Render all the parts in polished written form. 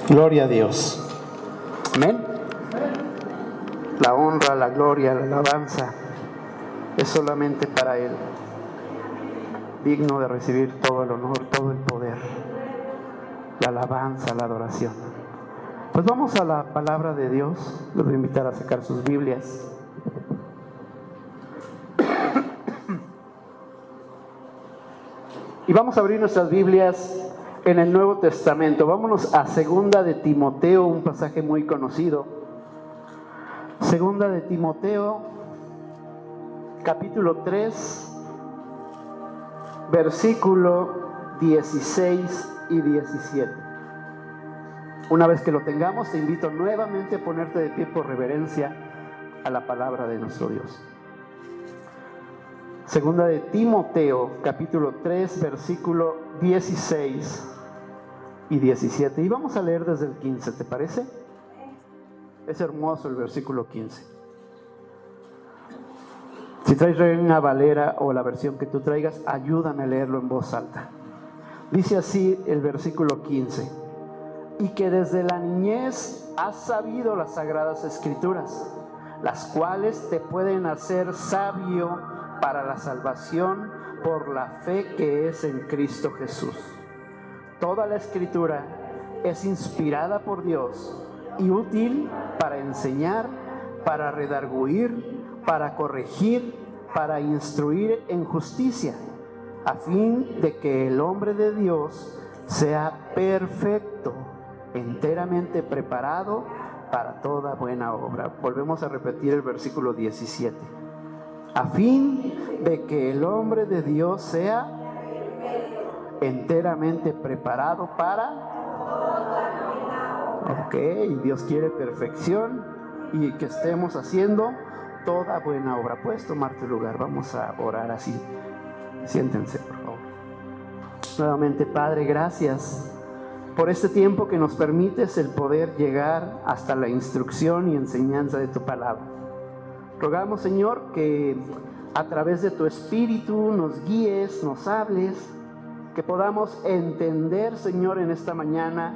Gloria a Dios. Amén. La honra, la gloria, la alabanza es solamente para Él. Digno de recibir todo el honor, todo el poder, la alabanza, la adoración. Pues vamos a la palabra de Dios. Les voy a invitar a sacar sus Biblias. Y vamos a abrir nuestras Biblias en el Nuevo Testamento. Vámonos a Segunda de Timoteo, un pasaje muy conocido. Segunda de Timoteo, capítulo 3, versículo 16 y 17. Una vez que lo tengamos, te invito nuevamente a ponerte de pie por reverencia a la palabra de nuestro Dios. Segunda de Timoteo, capítulo 3, versículo 16 y 17. Y vamos a leer desde el 15, ¿te parece? Es hermoso el versículo 15. Si traes Reina Valera o la versión que tú traigas, ayúdame a leerlo en voz alta. Dice así el versículo 15. Y que desde la niñez has sabido las sagradas escrituras, las cuales te pueden hacer sabio para la salvación por la fe que es en Cristo Jesús. Toda la escritura es inspirada por Dios y útil para enseñar, para redarguir, para corregir, para instruir en justicia, a fin de que el hombre de Dios sea perfecto, enteramente preparado para toda buena obra. Volvemos a repetir el versículo 17. A fin de que el hombre de Dios sea enteramente preparado para... Ok, Dios quiere perfección y que estemos haciendo toda buena obra. Puedes tomar tu lugar, vamos a orar así. Siéntense, por favor. Nuevamente, Padre, gracias por este tiempo que nos permites el poder llegar hasta la instrucción y enseñanza de tu palabra. Rogamos, Señor, que a través de tu Espíritu nos guíes, nos hables, que podamos entender, Señor, en esta mañana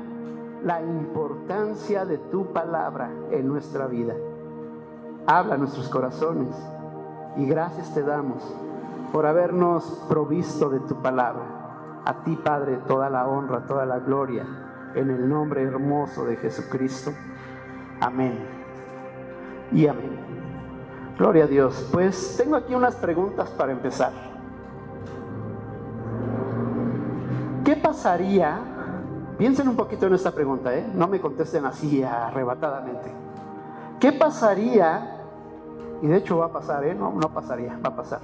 la importancia de tu palabra en nuestra vida. Habla a nuestros corazones y gracias te damos por habernos provisto de tu palabra. A ti, Padre, toda la honra, toda la gloria, en el nombre hermoso de Jesucristo. Amén y amén. Gloria a Dios. Pues tengo aquí unas preguntas para empezar. ¿Qué pasaría? Piensen un poquito en esta pregunta, no me contesten así arrebatadamente. ¿Qué pasaría? Y de hecho va a pasar, no pasaría, va a pasar.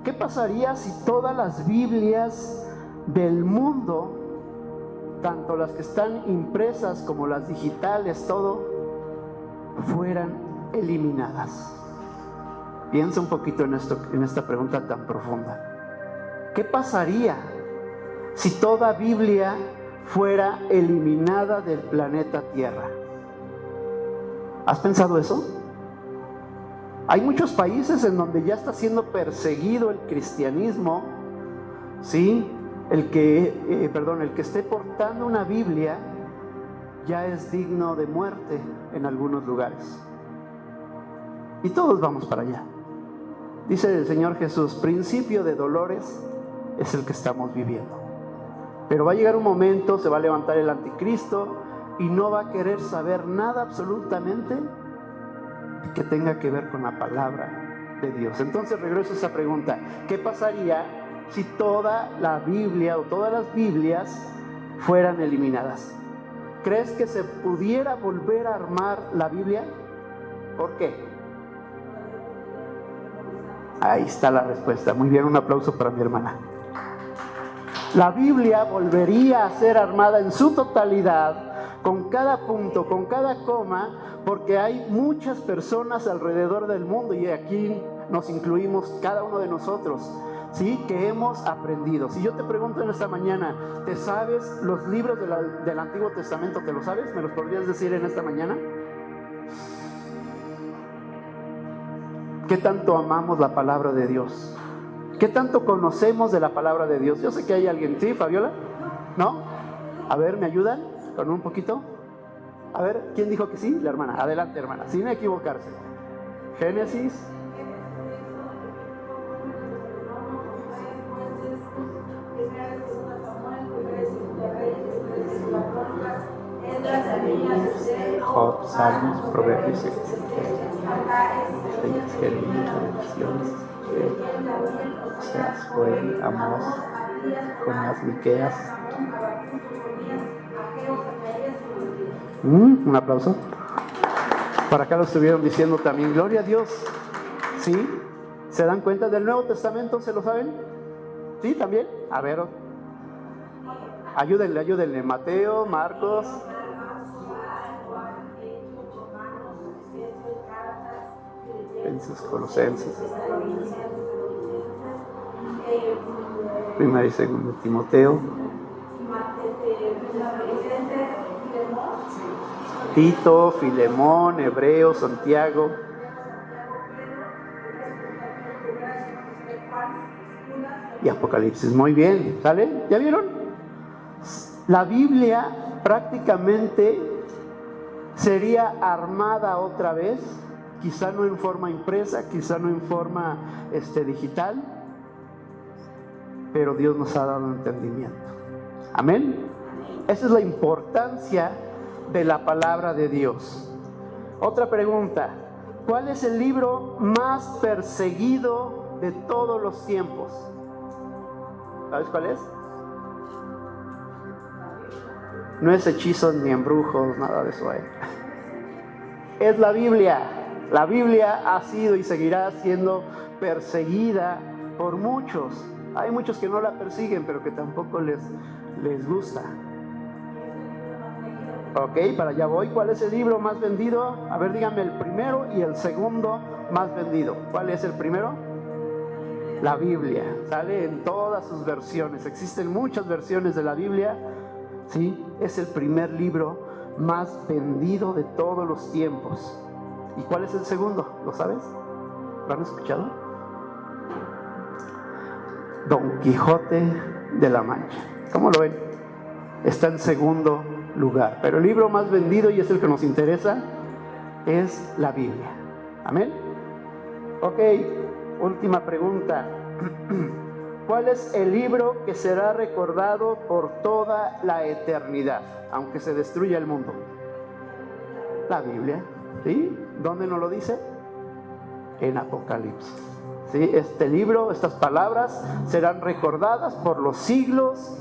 ¿Qué pasaría si todas las Biblias del mundo, tanto las que están impresas como las digitales, todo, fueran eliminadas? Piensa un poquito en esta pregunta tan profunda. ¿Qué pasaría si toda Biblia fuera eliminada del planeta Tierra? ¿Has pensado eso? Hay muchos países en donde ya está siendo perseguido el cristianismo, ¿sí? El que esté portando una Biblia ya es digno de muerte en algunos lugares. Y todos vamos para allá. Dice el Señor Jesús, principio de dolores es el que estamos viviendo. Pero va a llegar un momento, se va a levantar el anticristo y no va a querer saber nada absolutamente que tenga que ver con la palabra de Dios. Entonces regreso a esa pregunta. ¿Qué pasaría si toda la Biblia o todas las Biblias fueran eliminadas? ¿Crees que se pudiera volver a armar la Biblia? ¿Por qué? Ahí está la respuesta. Muy bien, un aplauso para mi hermana. La Biblia volvería a ser armada en su totalidad, con cada punto, con cada coma, porque hay muchas personas alrededor del mundo, y aquí nos incluimos cada uno de nosotros, ¿sí? Que hemos aprendido. Si yo te pregunto en esta mañana, ¿te sabes los libros del Antiguo Testamento? ¿Te lo sabes? ¿Me los podrías decir en esta mañana? ¿Qué tanto amamos la palabra de Dios? ¿Qué tanto conocemos de la palabra de Dios? Yo sé que hay alguien, ¿sí, Fabiola? ¿No? A ver, ¿me ayudan con un poquito? A ver, ¿quién dijo que sí? La hermana. Adelante, hermana, sin equivocarse. Génesis. Job, Salmos, Proverbios, Oseas, Joel, Amós, Jonás, Miqueas. Un aplauso. Para acá lo estuvieron diciendo también. Gloria a Dios. ¿Sí? ¿Se dan cuenta del Nuevo Testamento? ¿Se lo saben? ¿Sí? ¿También? A ver. Ayúdenle. Mateo, Marcos. Colosenses. Primera y segunda Timoteo. Tito, Filemón, Hebreo, Santiago. Y Apocalipsis. Muy bien, ¿sale? ¿Ya vieron? La Biblia prácticamente sería armada otra vez, quizá no en forma impresa, quizá no en forma digital, pero Dios nos ha dado entendimiento. Amén. Esa es la importancia de la palabra de Dios. Otra pregunta: ¿cuál es el libro más perseguido de todos los tiempos? ¿Sabes cuál es? No es hechizos ni embrujos, nada de eso. Es la Biblia. La Biblia ha sido y seguirá siendo perseguida por muchos. Hay muchos que no la persiguen, pero que tampoco les gusta. Ok, para allá voy. ¿Cuál es el libro más vendido? A ver, díganme el primero y el segundo más vendido. ¿Cuál es el primero? La Biblia. Sale en todas sus versiones. Existen muchas versiones de la Biblia. Sí, es el primer libro más vendido de todos los tiempos. ¿Y cuál es el segundo? ¿Lo sabes? ¿Lo han escuchado? Don Quijote de la Mancha. ¿Cómo lo ven? Está en segundo lugar. Pero el libro más vendido, y es el que nos interesa, es la Biblia. Amén. Ok, última pregunta. ¿Cuál es el libro que será recordado por toda la eternidad, aunque se destruya el mundo? La Biblia. ¿Sí? ¿Dónde nos lo dice? En Apocalipsis. ¿Sí? Este libro, estas palabras serán recordadas por los siglos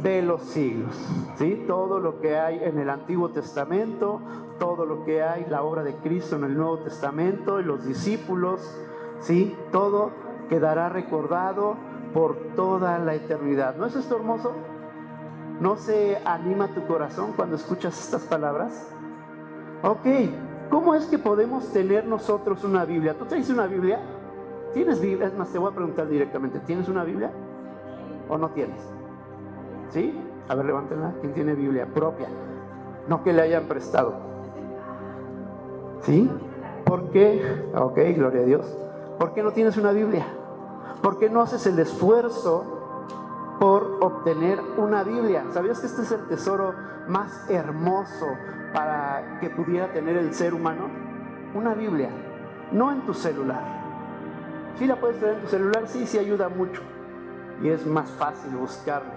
de los siglos. ¿Sí? Todo lo que hay en el Antiguo Testamento, todo lo que hay, la obra de Cristo en el Nuevo Testamento, y los discípulos, ¿sí? Todo quedará recordado por toda la eternidad. ¿No es esto hermoso? ¿No se anima tu corazón cuando escuchas estas palabras? Ok, ¿cómo es que podemos tener nosotros una Biblia? ¿Tú traes una Biblia? ¿Tienes Biblia? Es más, te voy a preguntar directamente, ¿tienes una Biblia o no tienes? ¿Sí? A ver, levántenla. ¿Quién tiene Biblia propia? No que le hayan prestado. ¿Sí? ¿Por qué? Ok, gloria a Dios. ¿Por qué no tienes una Biblia? ¿Por qué no haces el esfuerzo por obtener una Biblia? ¿Sabías que este es el tesoro más hermoso para que pudiera tener el ser humano? Una Biblia, no en tu celular. ¿Sí la puedes tener en tu celular? Sí, sí ayuda mucho y es más fácil buscarla,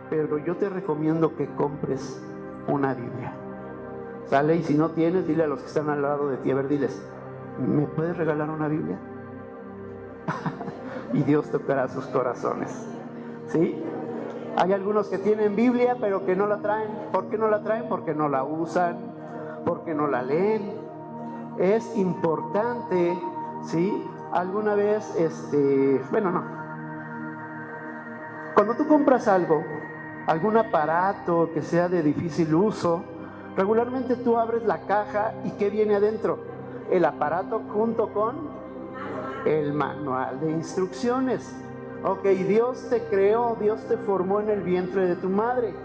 pero yo te recomiendo que compres una Biblia. ¿Sale? Y si no tienes, dile a los que están al lado de ti, a ver, diles, ¿me puedes regalar una Biblia? Y Dios tocará sus corazones. ¿Sí? Hay algunos que tienen Biblia pero que no la traen. ¿Por qué no la traen? Porque no la usan, porque no la leen. Es importante, ¿sí? Alguna vez, cuando tú compras algo, algún aparato que sea de difícil uso, regularmente tú abres la caja y ¿qué viene adentro? El aparato junto con el manual de instrucciones. Ok, Dios te creó, Dios te formó en el vientre de tu madre,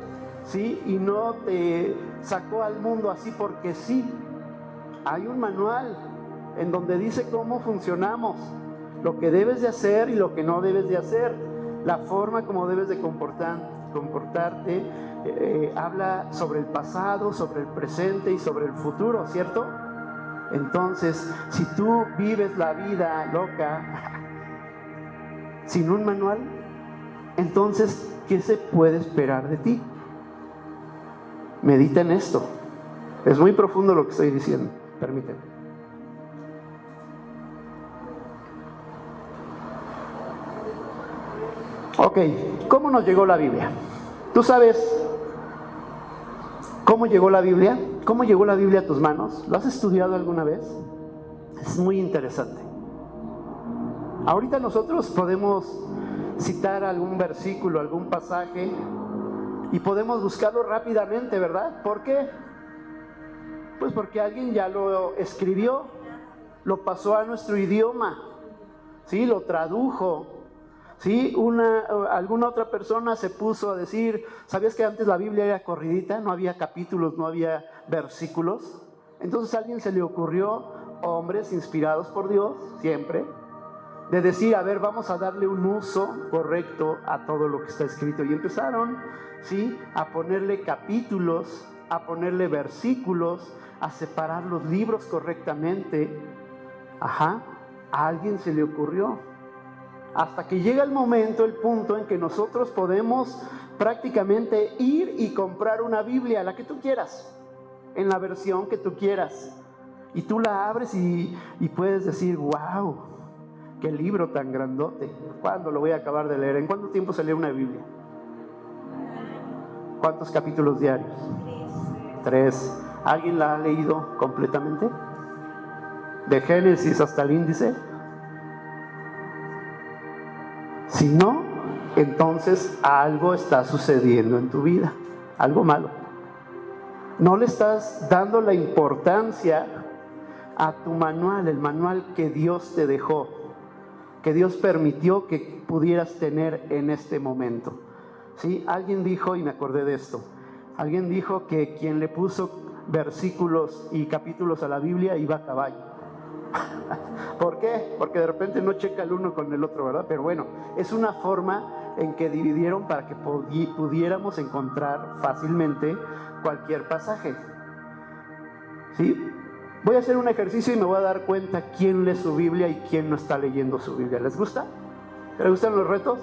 ¿sí? Y no te sacó al mundo así porque sí. Hay un manual en donde dice cómo funcionamos, lo que debes de hacer y lo que no debes de hacer, la forma como debes de comportarte, habla sobre el pasado, sobre el presente y sobre el futuro, ¿cierto? Entonces, si tú vives la vida loca sin un manual, entonces, ¿qué se puede esperar de ti? Medita en esto. Es muy profundo lo que estoy diciendo. Permíteme. Ok, ¿cómo nos llegó la Biblia? ¿Tú sabes cómo llegó la Biblia? ¿Cómo llegó la Biblia a tus manos? ¿Lo has estudiado alguna vez? Es muy interesante. Ahorita nosotros podemos citar algún versículo, algún pasaje, y podemos buscarlo rápidamente, ¿verdad? ¿Por qué? Pues porque alguien ya lo escribió, lo pasó a nuestro idioma, ¿sí? Lo tradujo, ¿sí? Alguna otra persona se puso a decir, ¿sabías que antes la Biblia era corridita? No había capítulos, no había versículos. Entonces a alguien se le ocurrió, hombres inspirados por Dios, siempre, de decir, a ver, vamos a darle un uso correcto a todo lo que está escrito. Y empezaron, ¿sí?, a ponerle capítulos, a ponerle versículos, a separar los libros correctamente. A alguien se le ocurrió. Hasta que llega el momento, el punto en que nosotros podemos prácticamente ir y comprar una Biblia, la que tú quieras, en la versión que tú quieras. Y tú la abres y puedes decir, wow, qué libro tan grandote. ¿Cuándo lo voy a acabar de leer? ¿En cuánto tiempo se lee una Biblia? ¿Cuántos capítulos diarios? 3. ¿Alguien la ha leído completamente? ¿De Génesis hasta el índice? Si no, entonces algo está sucediendo en tu vida, algo malo. No le estás dando la importancia a tu manual, el manual que Dios te dejó, que Dios permitió que pudieras tener en este momento. ¿Sí? Alguien dijo, y me acordé de esto, alguien dijo que quien le puso versículos y capítulos a la Biblia iba a caballo. ¿Por qué? Porque de repente no checa el uno con el otro, ¿verdad? Pero bueno, es una forma en que dividieron para que pudiéramos encontrar fácilmente cualquier pasaje. ¿Sí? Voy a hacer un ejercicio y me voy a dar cuenta quién lee su Biblia y quién no está leyendo su Biblia. ¿Les gusta? ¿Les gustan los retos?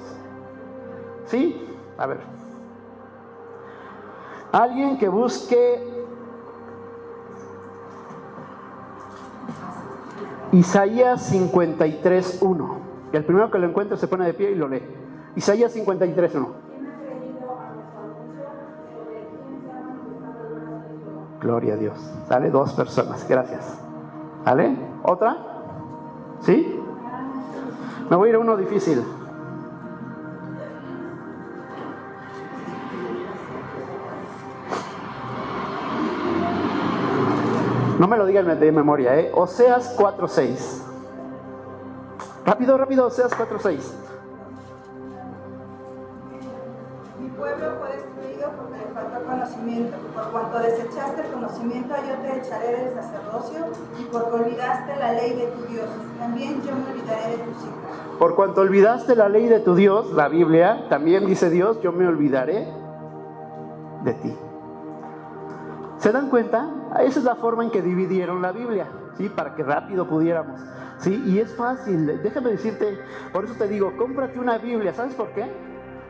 ¿Sí? A ver. Alguien que busque Isaías 53:1. Y el primero que lo encuentre se pone de pie y lo lee. Isaías 53:1. Gloria a Dios. ¿Sale? 2 personas. Gracias. ¿Vale? ¿Otra? ¿Sí? Me voy a ir a uno difícil. No me lo digan de memoria, ¿eh? Oseas 4:6. Rápido, rápido, Oseas 4:6. Mi pueblo fue destruido porque le faltó conocimiento. Por cuanto desechaste el conocimiento, yo te echaré del sacerdocio, y porque olvidaste la ley de tu Dios, también yo me olvidaré de tus hijos. Por cuanto olvidaste la ley de tu Dios, la Biblia, también dice Dios, yo me olvidaré de ti. ¿Se dan cuenta? Esa es la forma en que dividieron la Biblia, ¿sí? Para que rápido pudiéramos, ¿sí? Y es fácil, déjame decirte, por eso te digo, cómprate una Biblia. ¿Sabes por qué?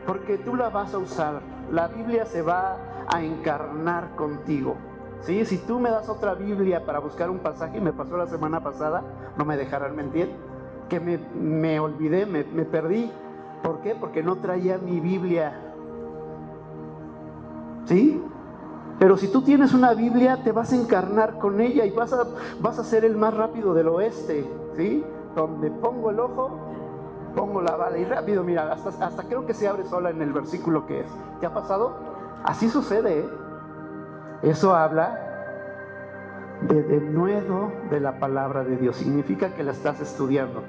Porque tú la vas a usar. La Biblia se va a encarnar contigo, ¿sí? Si tú me das otra Biblia para buscar un pasaje, y me pasó la semana pasada, no me dejarán mentir, que me olvidé, me perdí. ¿Por qué? Porque no traía mi Biblia, ¿sí? Pero si tú tienes una Biblia, te vas a encarnar con ella y vas a ser el más rápido del oeste, ¿sí? Donde pongo el ojo, pongo la bala. Y rápido, mira, hasta creo que se abre sola en el versículo que es. ¿Te ha pasado? Así sucede, ¿eh? Eso habla de denuedo de la palabra de Dios. Significa que la estás estudiando.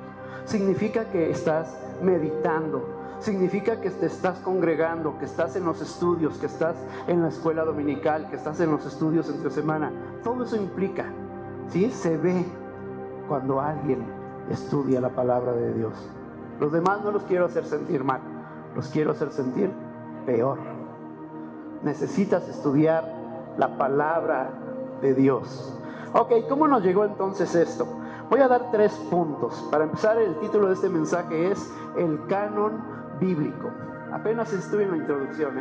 Significa que estás meditando. Significa que te estás congregando, que estás en los estudios, que estás en la escuela dominical, que estás en los estudios entre semana. Todo eso implica, ¿sí? Se ve cuando alguien estudia la palabra de Dios. Los demás no los quiero hacer sentir mal, los quiero hacer sentir peor. necesitas estudiar la palabra de Dios. Ok, ¿cómo nos llegó entonces esto? Voy a dar 3 puntos. Para empezar, el título de este mensaje es el canon bíblico. Apenas estuve en la introducción,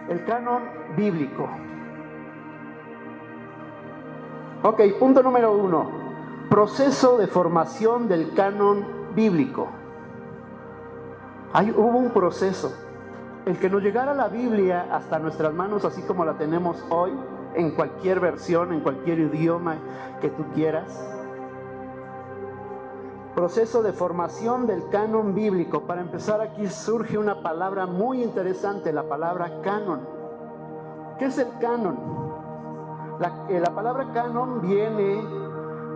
El canon bíblico. Ok, punto número 1. Proceso de formación del canon bíblico. Hubo un proceso. El que nos llegara la Biblia hasta nuestras manos, así como la tenemos hoy, en cualquier versión, en cualquier idioma que tú quieras. Proceso de formación del canon bíblico. Para empezar, aquí surge una palabra muy interesante, la palabra canon. ¿Qué es el canon? La palabra canon viene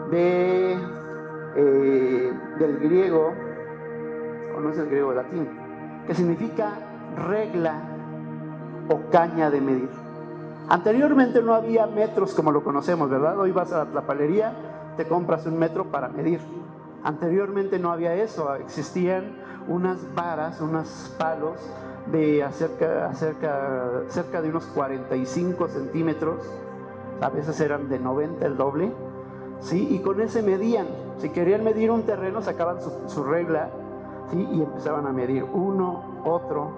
del griego, o no es el griego, el latín, que significa regla o caña de medir. Anteriormente no había metros como lo conocemos, ¿verdad? Hoy vas a la palería, te compras un metro para medir. Anteriormente no había eso, existían unas varas, unos palos de cerca de unos 45 centímetros, a veces eran de 90, el doble, ¿sí? Y con ese medían. Si querían medir un terreno, sacaban su regla, ¿sí? Y empezaban a medir uno, otro,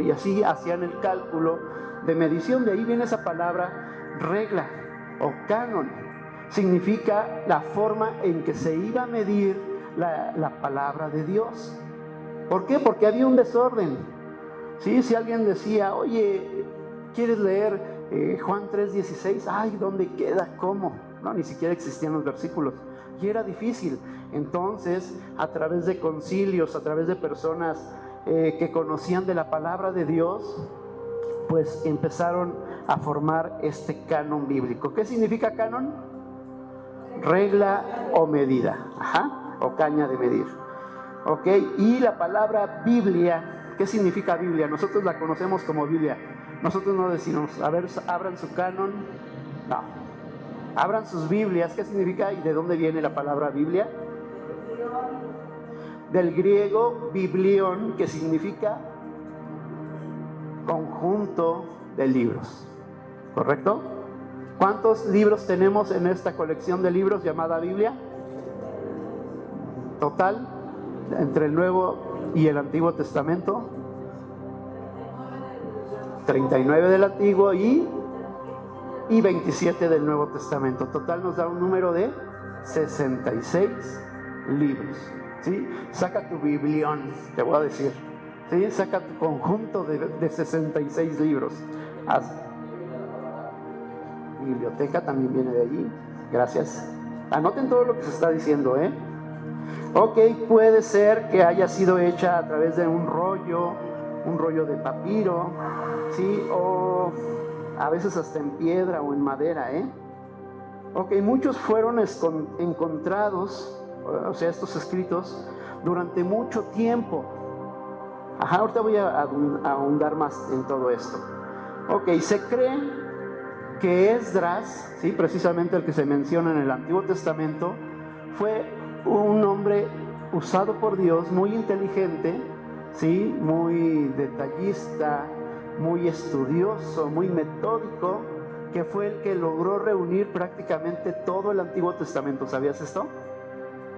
y así hacían el cálculo de medición. De ahí viene esa palabra regla o canon. Significa la forma en que se iba a medir la palabra de Dios. ¿Por qué? Porque había un desorden. ¿Sí? Si alguien decía, oye, ¿quieres leer Juan 3:16? Ay, ¿dónde queda? ¿Cómo? No, ni siquiera existían los versículos. Y era difícil. Entonces, a través de concilios, a través de personas que conocían de la palabra de Dios, pues empezaron a formar este canon bíblico. ¿Qué significa canon? Regla o medida, o caña de medir. Ok, y la palabra Biblia, ¿qué significa Biblia? Nosotros la conocemos como Biblia. Nosotros no decimos, a ver, abran su canon. No, abran sus Biblias. ¿Qué significa y de dónde viene la palabra Biblia? Del griego biblión, que significa conjunto de libros. ¿Correcto? ¿Cuántos libros tenemos en esta colección de libros llamada Biblia? Total, entre el Nuevo y el Antiguo Testamento. 39 del Antiguo y 27 del Nuevo Testamento. Total nos da un número de 66 libros. ¿Sí? Saca tu biblión, te voy a decir. ¿Sí? Saca tu conjunto de 66 libros. Biblioteca también viene de allí. Gracias. Anoten todo lo que se está diciendo, Ok, puede ser que haya sido hecha a través de un rollo de papiro, ¿sí? O a veces hasta en piedra o en madera, Ok, muchos fueron encontrados, o sea, estos escritos, durante mucho tiempo. Ahorita voy a ahondar más en todo esto. Ok, se cree que Esdras, ¿sí? Precisamente el que se menciona en el Antiguo Testamento, fue un hombre usado por Dios, muy inteligente, ¿sí? Muy detallista, muy estudioso, muy metódico, que fue el que logró reunir prácticamente todo el Antiguo Testamento. ¿Sabías esto?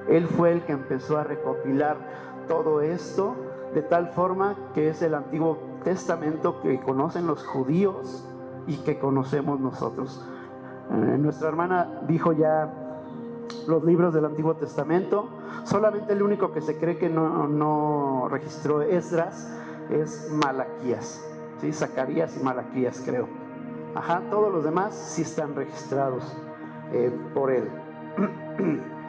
Él fue el que empezó a recopilar todo esto, de tal forma que es el Antiguo Testamento que conocen los judíos y que conocemos nosotros. Nuestra hermana dijo ya los libros del Antiguo Testamento. Solamente el único que se cree que no registró Esdras es Malaquías, ¿sí? Zacarías y Malaquías, creo. Todos los demás sí están registrados por él.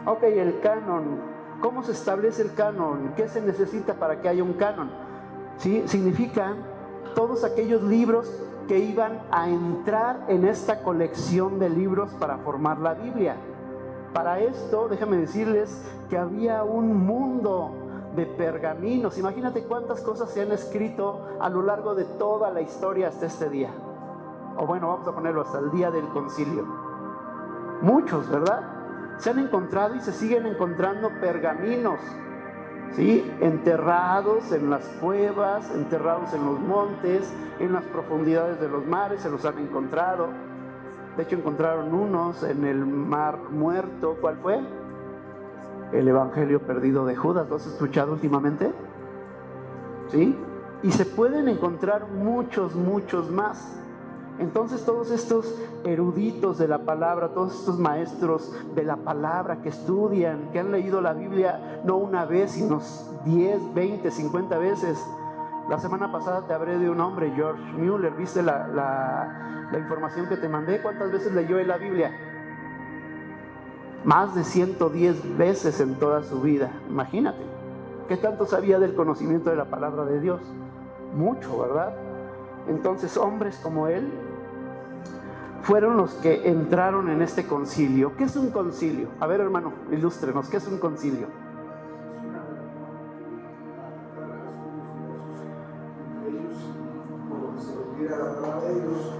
Ok, el canon. ¿Cómo se establece el canon? ¿Qué se necesita para que haya un canon? ¿Sí? Significa todos aquellos libros que iban a entrar en esta colección de libros para formar la Biblia. Para esto, déjame decirles que había un mundo de pergaminos. Imagínate cuántas cosas se han escrito a lo largo de toda la historia hasta este día. O bueno, vamos a ponerlo hasta el día del concilio. Muchos, ¿verdad? Se han encontrado y se siguen encontrando pergaminos ¿sí? Enterrados en las cuevas, enterrados en los montes, en las profundidades de los mares, se los han encontrado. De hecho, encontraron unos en el Mar Muerto. ¿Cuál fue? El Evangelio Perdido de Judas. ¿Lo has escuchado últimamente? ¿Sí? Y se pueden encontrar muchos más. Entonces todos estos eruditos de la palabra, todos estos maestros de la palabra que estudian, que han leído la Biblia no una vez, sino 10, 20, 50 veces. La semana pasada te hablé de un hombre, George Mueller. ¿Viste la información que te mandé? ¿Cuántas veces leyó él la Biblia? Más de 110 veces en toda su vida. Imagínate, ¿qué tanto sabía del conocimiento de la palabra de Dios? Mucho, ¿verdad? Entonces, hombres como él fueron los que entraron en este concilio. ¿Qué es un concilio? A ver, hermano, ilústrenos, ¿qué es un concilio?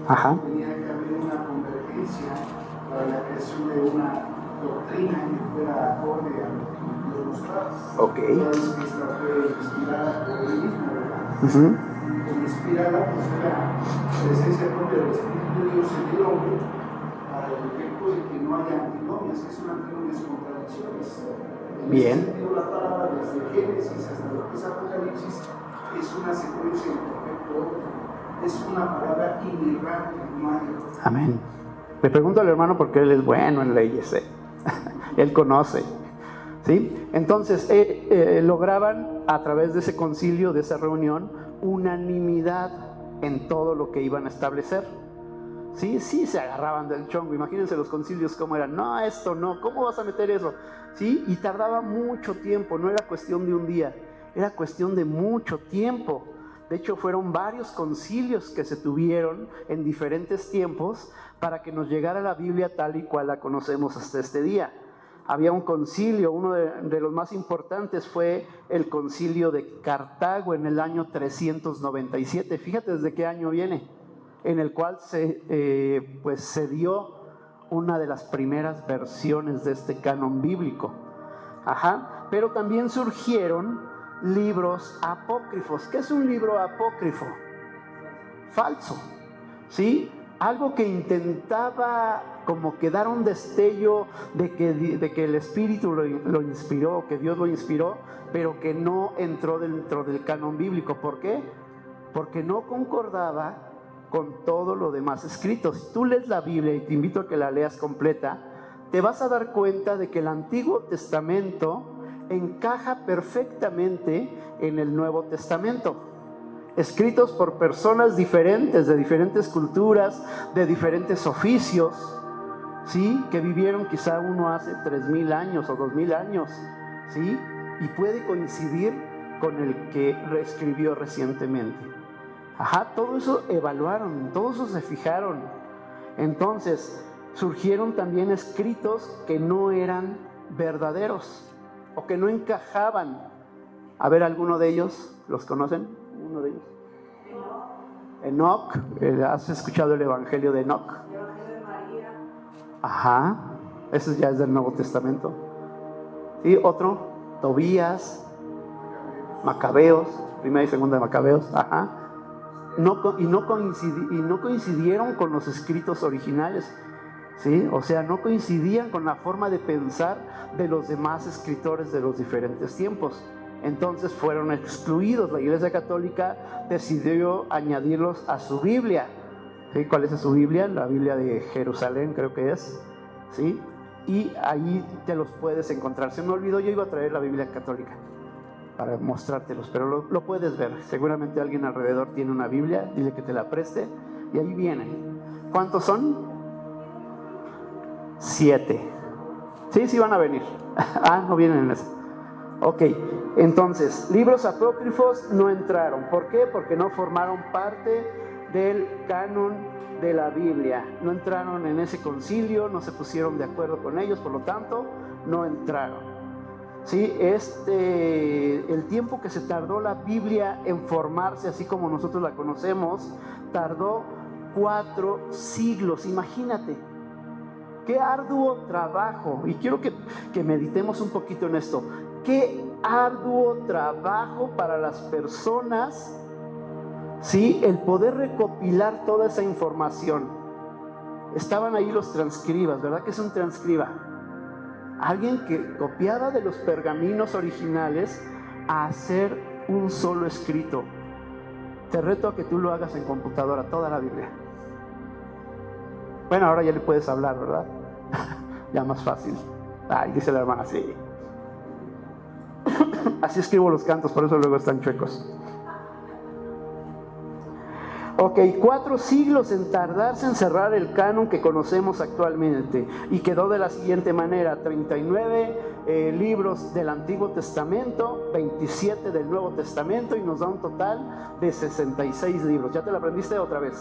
Ajá. Tenía que haber una convergencia para la creación de una doctrina que fuera acorde a los padres. Ok. Entonces, esta fue inspirada por él mismo, ¿verdad? Inspirada pues la presencia propia del Espíritu de Dios en el hombre para el efecto de que no haya antinomias. ¿Qué son antinomias? Contradicciones. En ese sentido, la palabra desde Génesis hasta lo que es Apocalipsis es una secuencia en perfecto orden. Es una palabra inerrante, no hay. Amén. Le pregunto al hermano porque él es bueno en leyes, él conoce, ¿sí? Entonces lograban a través de ese concilio, de esa reunión, unanimidad en todo lo que iban a establecer. Sí, se agarraban del chongo. Imagínense los concilios cómo eran. No, esto no, ¿cómo vas a meter eso? Sí, y tardaba mucho tiempo. No era cuestión de un día, era cuestión de mucho tiempo. De hecho, fueron varios concilios que se tuvieron en diferentes tiempos para que nos llegara la Biblia tal y cual la conocemos hasta este día. Había un concilio, uno de los más importantes fue el concilio de Cartago en el año 397. Fíjate desde qué año viene, en el cual se dio una de las primeras versiones de este canon bíblico. Ajá. Pero también surgieron libros apócrifos. ¿Qué es un libro apócrifo? Falso, ¿sí? Algo que intentaba como que dar un destello de que el Espíritu lo inspiró, que Dios lo inspiró, pero que no entró dentro del canon bíblico. ¿Por qué? Porque no concordaba con todo lo demás escrito. Si tú lees la Biblia, y te invito a que la leas completa, te vas a dar cuenta de que el Antiguo Testamento encaja perfectamente en el Nuevo Testamento, escritos por personas diferentes, de diferentes culturas, de diferentes oficios, ¿sí? Que vivieron quizá uno hace 3,000 años o 2,000 años, ¿sí? Y puede coincidir con el que reescribió recientemente. Ajá, todo eso evaluaron, todo eso se fijaron. Entonces, surgieron también escritos que no eran verdaderos o que no encajaban. A ver, ¿alguno de ellos los conocen? ¿Uno de ellos? Enoc. ¿Has escuchado el Evangelio de Enoc? El Evangelio de María. Ajá, ese ya es del Nuevo Testamento. ¿Sí? Otro, Tobías, Macabeos, primera y segunda de Macabeos. Ajá. No coincidieron con los escritos originales. ¿Sí? O sea, no coincidían con la forma de pensar de los demás escritores de los diferentes tiempos. Entonces fueron excluidos. La Iglesia Católica decidió añadirlos a su Biblia. ¿Sí? ¿Cuál es su Biblia? La Biblia de Jerusalén, creo que es. ¿Sí? Y ahí te los puedes encontrar. Se me olvidó, yo iba a traer la Biblia católica para mostrártelos, pero lo puedes ver. Seguramente alguien alrededor tiene una Biblia, dile que te la preste y ahí vienen. ¿Cuántos son? 7. Sí, van a venir. No vienen en eso. Ok, entonces, libros apócrifos no entraron. ¿Por qué? Porque no formaron parte del canon de la Biblia. No entraron en ese concilio, no se pusieron de acuerdo con ellos, por lo tanto, no entraron. Sí, el tiempo que se tardó la Biblia en formarse, así como nosotros la conocemos, tardó 4 siglos. Imagínate. Qué arduo trabajo. Y quiero que meditemos un poquito en esto. Qué arduo trabajo para las personas, ¿sí? El poder recopilar toda esa información. Estaban ahí los transcribas, ¿verdad que es un transcriba? Alguien que copiaba de los pergaminos originales a hacer un solo escrito. Te reto a que tú lo hagas en computadora, toda la Biblia. Bueno, ahora ya le puedes hablar, ¿verdad? Ya más fácil. Ay, dice la hermana, sí. Así escribo los cantos, por eso luego están chuecos. Ok, 4 siglos en tardarse en cerrar el canon que conocemos actualmente, y quedó de la siguiente manera: 39 libros del Antiguo Testamento, 27 del Nuevo Testamento, y nos da un total de 66 libros. ¿Ya te lo aprendiste otra vez?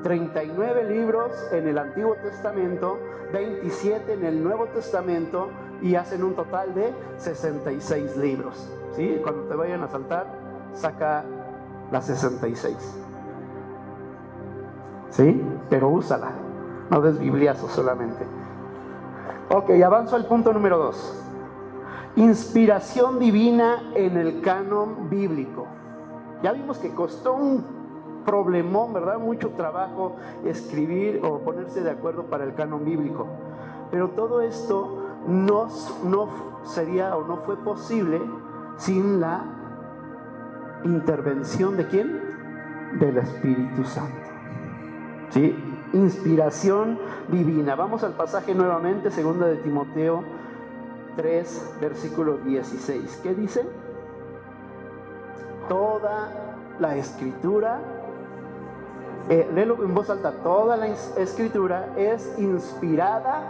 39 libros en el Antiguo Testamento, 27 en el Nuevo Testamento, y hacen un total de 66 libros. ¿Sí? Cuando te vayan a saltar, saca las 66. ¿Sí? Pero úsala, no des bibliazos solamente. Ok, avanzo al punto número 2. Inspiración divina en el canon bíblico. Ya vimos que costó un problemón, ¿verdad? Mucho trabajo escribir o ponerse de acuerdo para el canon bíblico. Pero todo esto no sería o no fue posible sin la intervención ¿de quién? Del Espíritu Santo. ¿Sí? Inspiración divina. Vamos al pasaje nuevamente, 2 de Timoteo 3, versículo 16. ¿Qué dice? Toda la escritura, léelo en voz alta, toda la escritura es inspirada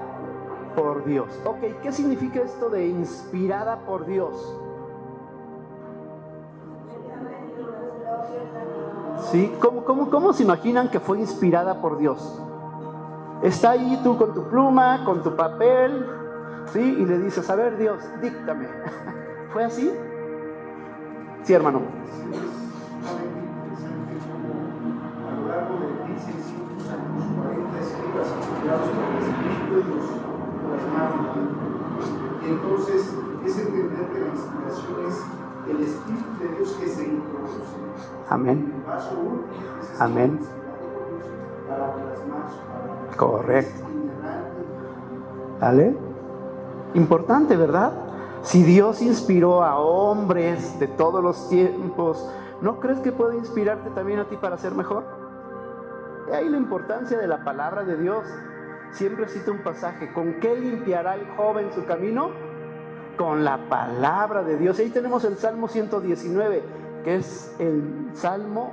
por Dios. Ok, ¿qué significa esto de inspirada por Dios? ¿Sí? ¿Cómo se imaginan que fue inspirada por Dios? Está ahí tú con tu pluma, con tu papel, ¿sí? Y le dices, a ver Dios, díctame. ¿Fue así? Sí, hermano. A lo largo de 1600 años, 40 escribas inspirados por el Espíritu de Dios plasmaron. Y entonces es entender que la inspiración es el Espíritu de Dios que se introduce. Amén. Paso 1. Amén. Para plasmar su palabra. Correcto. ¿Vale? Importante, ¿verdad? Si Dios inspiró a hombres de todos los tiempos, ¿no crees que puede inspirarte también a ti para ser mejor? Y ahí la importancia de la palabra de Dios. Siempre cito un pasaje: ¿con qué limpiará el joven su camino? Con la palabra de Dios. Ahí tenemos el Salmo 119, que es el salmo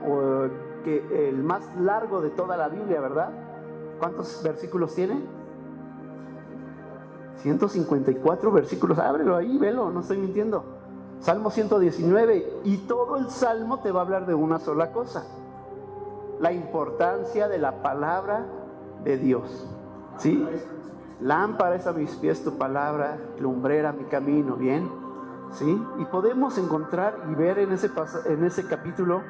el más largo de toda la Biblia, ¿verdad? ¿Cuántos versículos tiene? 154 versículos. Ábrelo ahí, velo, no estoy mintiendo. Salmo 119, y todo el salmo te va a hablar de una sola cosa: la importancia de la palabra de Dios. ¿Sí? Lámpara es a mis pies tu palabra, lumbrera mi camino. Bien, ¿sí? Y podemos encontrar y ver en ese capítulo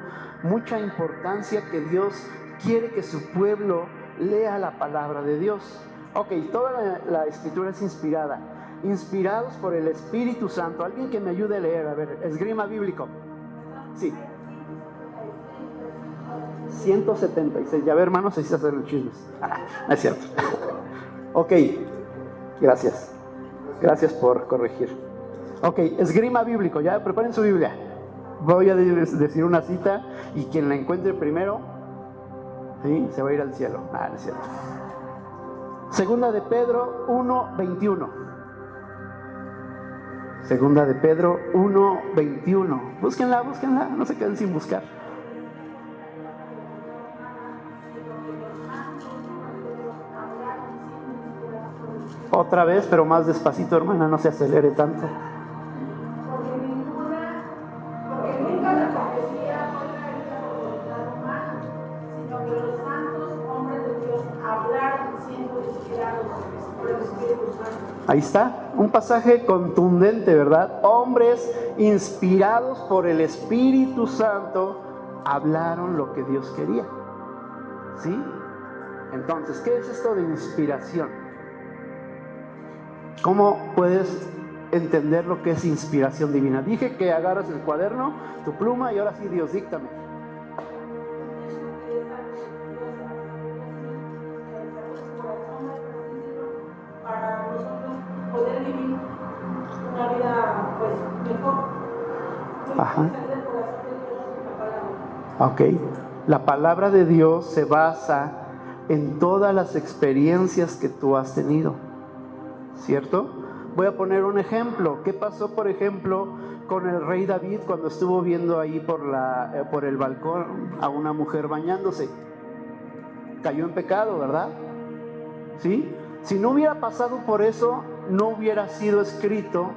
mucha importancia que Dios quiere que su pueblo lea la palabra de Dios. Ok, toda la escritura es inspirada. Inspirados por el Espíritu Santo. Alguien que me ayude a leer, a ver, esgrima bíblico. Sí. 176. Ya ve, hermanos, así se hacen los chismes. No es cierto. Ok, gracias. Gracias por corregir. Ok, esgrima bíblico. Ya preparen su Biblia. Voy a decir una cita y quien la encuentre primero, ¿sí?, se va a ir al cielo. No es cierto. 2 de Pedro 1:21. 2 de Pedro 1:21. Búsquenla, no se queden sin buscar. Otra vez, pero más despacito, hermana, no se acelere tanto. Porque nunca la profecía fue traída por voluntad humana, sino que los santos hombres de Dios hablaron siendo inspirados por el Espíritu Santo. Ahí está, un pasaje contundente, ¿verdad? Hombres inspirados por el Espíritu Santo hablaron lo que Dios quería. ¿Sí? Entonces, ¿qué es esto de inspiración? ¿Cómo puedes entender lo que es inspiración divina. Dije que agarras el cuaderno, tu pluma, y ahora sí, Dios, díctame. Para nosotros poder vivir una vida pues mejor. Ajá. Ok. La palabra de Dios se basa en todas las experiencias que tú has tenido, ¿cierto? Voy a poner un ejemplo. ¿Qué pasó, por ejemplo, con el rey David cuando estuvo viendo ahí por el balcón a una mujer bañándose? Cayó en pecado, ¿verdad? ¿Sí? Si no hubiera pasado por eso, no hubiera sido escrito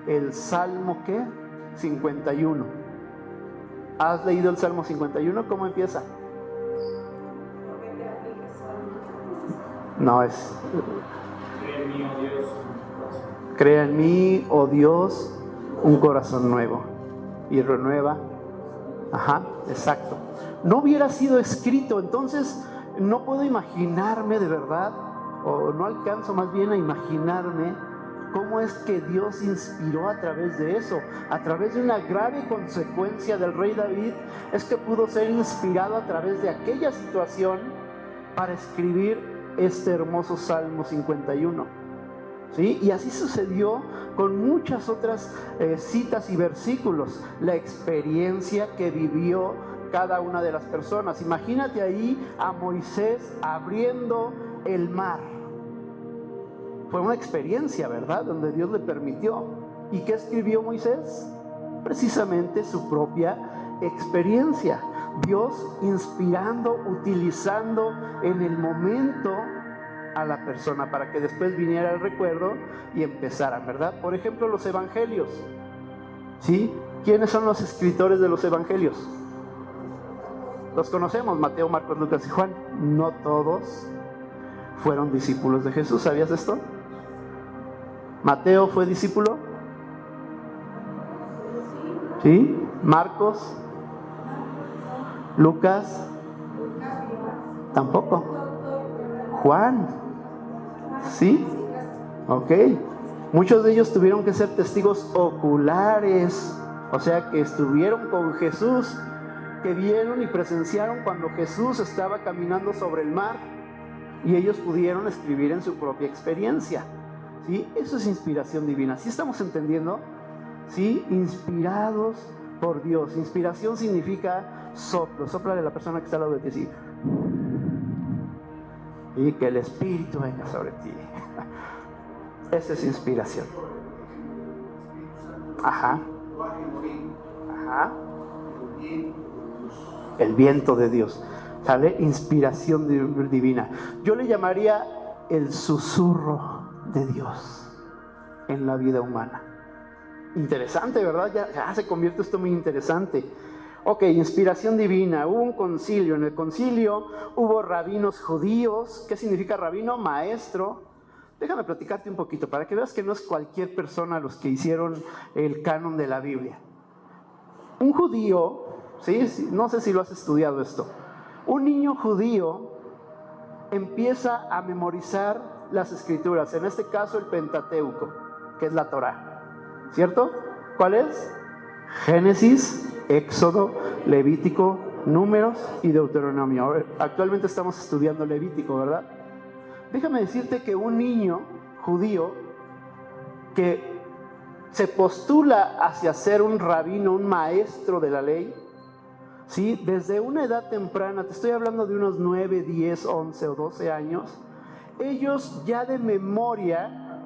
el Salmo, ¿qué? 51. ¿Has leído el Salmo 51? ¿Cómo empieza? No, es... Crea en mí, oh Dios, un corazón nuevo. Y renueva. Ajá, exacto. No hubiera sido escrito, entonces no puedo imaginarme de verdad, o no alcanzo más bien a imaginarme cómo es que Dios inspiró a través de eso. A través de una grave consecuencia del rey David, es que pudo ser inspirado a través de aquella situación para escribir este hermoso Salmo 51. ¿Sí? Y así sucedió con muchas otras citas y versículos, la experiencia que vivió cada una de las personas. Imagínate ahí a Moisés abriendo el mar. Fue una experiencia, ¿verdad? Donde Dios le permitió. ¿Y qué escribió Moisés? Precisamente su propia experiencia. Dios inspirando, utilizando en el momento a la persona para que después viniera el recuerdo y empezara, ¿verdad? Por ejemplo, los evangelios, ¿sí? ¿Quiénes son los escritores de los evangelios? Los conocemos, Mateo, Marcos, Lucas y Juan. No todos fueron discípulos de Jesús, ¿sabías esto? ¿Mateo fue discípulo? ¿Sí? ¿Marcos? ¿Lucas? Tampoco. ¿Juan? ¿Sí? Ok. Muchos de ellos tuvieron que ser testigos oculares, o sea que estuvieron con Jesús, que vieron y presenciaron cuando Jesús estaba caminando sobre el mar, y ellos pudieron escribir en su propia experiencia. ¿Sí? Eso es inspiración divina. ¿Sí estamos entendiendo? ¿Sí? Inspirados por Dios. Inspiración significa soplo. Sóplale a la persona que está al lado de ti, ¿sí? Y que el Espíritu venga sobre ti. Esa es inspiración. Ajá. Ajá. El viento de Dios. ¿Sale? Inspiración divina. Yo le llamaría el susurro de Dios en la vida humana. Interesante, ¿verdad? Ya se convierte esto muy interesante. Ok, inspiración divina. Hubo un concilio. En el concilio hubo rabinos judíos. ¿Qué significa rabino? Maestro. Déjame platicarte un poquito para que veas que no es cualquier persona los que hicieron el canon de la Biblia. Un judío, ¿sí? No sé si lo has estudiado esto. Un niño judío empieza a memorizar las escrituras, en este caso el Pentateuco, que es la Torá, ¿cierto? ¿Cuál es? Génesis, Éxodo, Levítico, Números y Deuteronomio. Actualmente estamos estudiando Levítico, ¿verdad? Déjame decirte que un niño judío que se postula hacia ser un rabino, un maestro de la ley, ¿sí? Desde una edad temprana, te estoy hablando de unos 9, 10, 11 o 12 años, ellos ya de memoria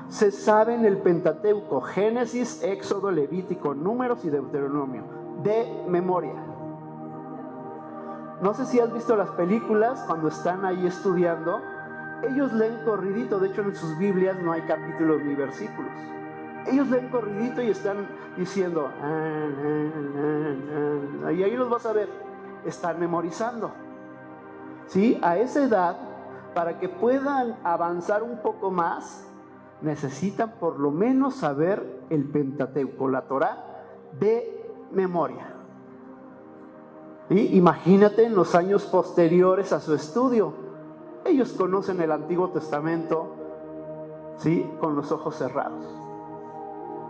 se saben el Pentateuco, Génesis, Éxodo, Levítico, Números y Deuteronomio, de memoria. No sé si has visto las películas cuando están ahí estudiando, ellos leen corridito, de hecho en sus Biblias no hay capítulos ni versículos. Ellos leen corridito y están diciendo, y ahí los vas a ver, están memorizando. ¿Sí? A esa edad, para que puedan avanzar un poco más, necesitan por lo menos saber el Pentateuco, la Torá, de memoria. ¿Sí? Imagínate en los años posteriores a su estudio. Ellos conocen el Antiguo Testamento, ¿sí? Con los ojos cerrados.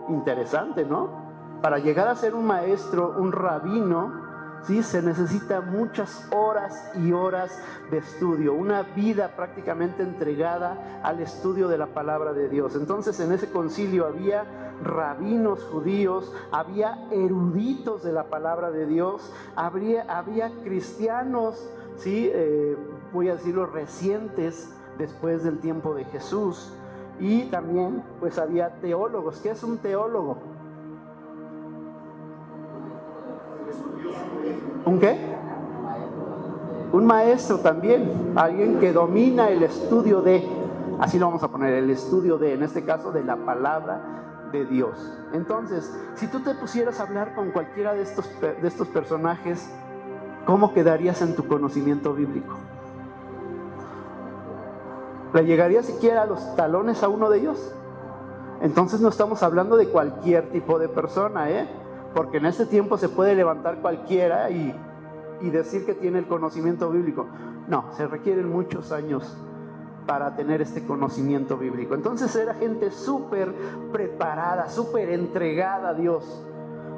interesante, ¿no? Para llegar a ser un maestro, un rabino, ¿sí? Se necesita muchas horas y horas de estudio, una vida prácticamente entregada al estudio de la palabra de Dios. Entonces en ese concilio había rabinos judíos, había eruditos de la palabra de Dios, había cristianos, ¿sí? Voy a decirlo, recientes después del tiempo de Jesús, y también pues había teólogos. ¿Qué es un teólogo? ¿Un qué? Un maestro también, alguien que domina el estudio de, así lo vamos a poner, el estudio de, en este caso, de la palabra de Dios. Entonces, si tú te pusieras a hablar con cualquiera de estos personajes, ¿cómo quedarías en tu conocimiento bíblico? ¿Le llegaría siquiera a los talones a uno de ellos? Entonces no estamos hablando de cualquier tipo de persona, porque en este tiempo se puede levantar cualquiera y decir que tiene el conocimiento bíblico. No, se requieren muchos años para tener este conocimiento bíblico. Entonces era gente súper preparada, súper entregada a Dios,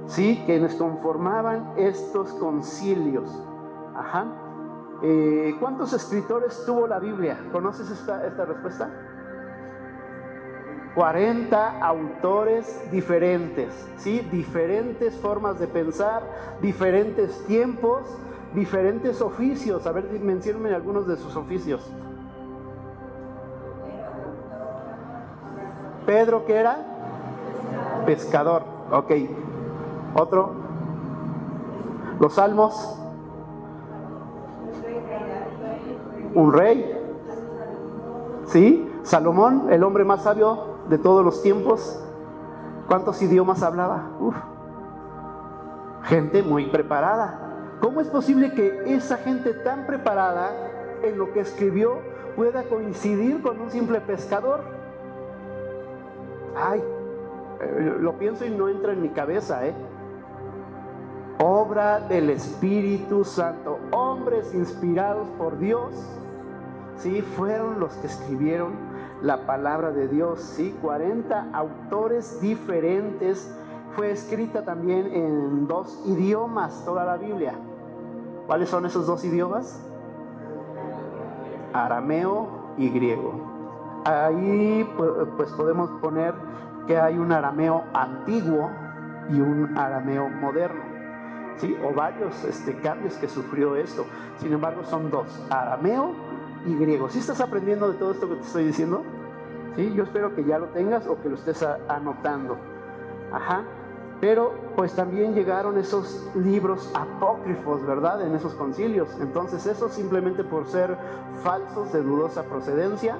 ¿sí? Quienes conformaban estos concilios. Ajá. ¿Cuántos escritores tuvo la Biblia? ¿Conoces esta respuesta? 40 autores diferentes, ¿sí? Diferentes formas de pensar, diferentes tiempos, diferentes oficios. A ver, menciónenme algunos de sus oficios. Pedro, ¿qué era? Pescador. Ok. Otro. Los salmos. Un rey. ¿Sí? Salomón, el hombre más sabio de todos los tiempos. ¿Cuántos idiomas hablaba? Gente muy preparada. ¿Cómo es posible que esa gente tan preparada en lo que escribió pueda coincidir con un simple pescador? Ay, lo pienso y no entra en mi cabeza, Obra del Espíritu Santo. Hombres inspirados por Dios, ¿sí? Fueron los que escribieron la palabra de Dios, ¿sí? 40 autores diferentes. Fue escrita también en 2 idiomas toda la Biblia. ¿Cuáles son esos 2 idiomas? Arameo y griego. Ahí pues podemos poner que hay un arameo antiguo y un arameo moderno, ¿sí? O varios cambios que sufrió esto. Sin embargo, son 2, arameo y griego. ¿Sí estás aprendiendo de todo esto que te estoy diciendo? ¿Sí? Yo espero que ya lo tengas o que lo estés anotando. Ajá. Pero pues también llegaron esos libros apócrifos, ¿verdad? En esos concilios. Entonces esos, simplemente por ser falsos, de dudosa procedencia,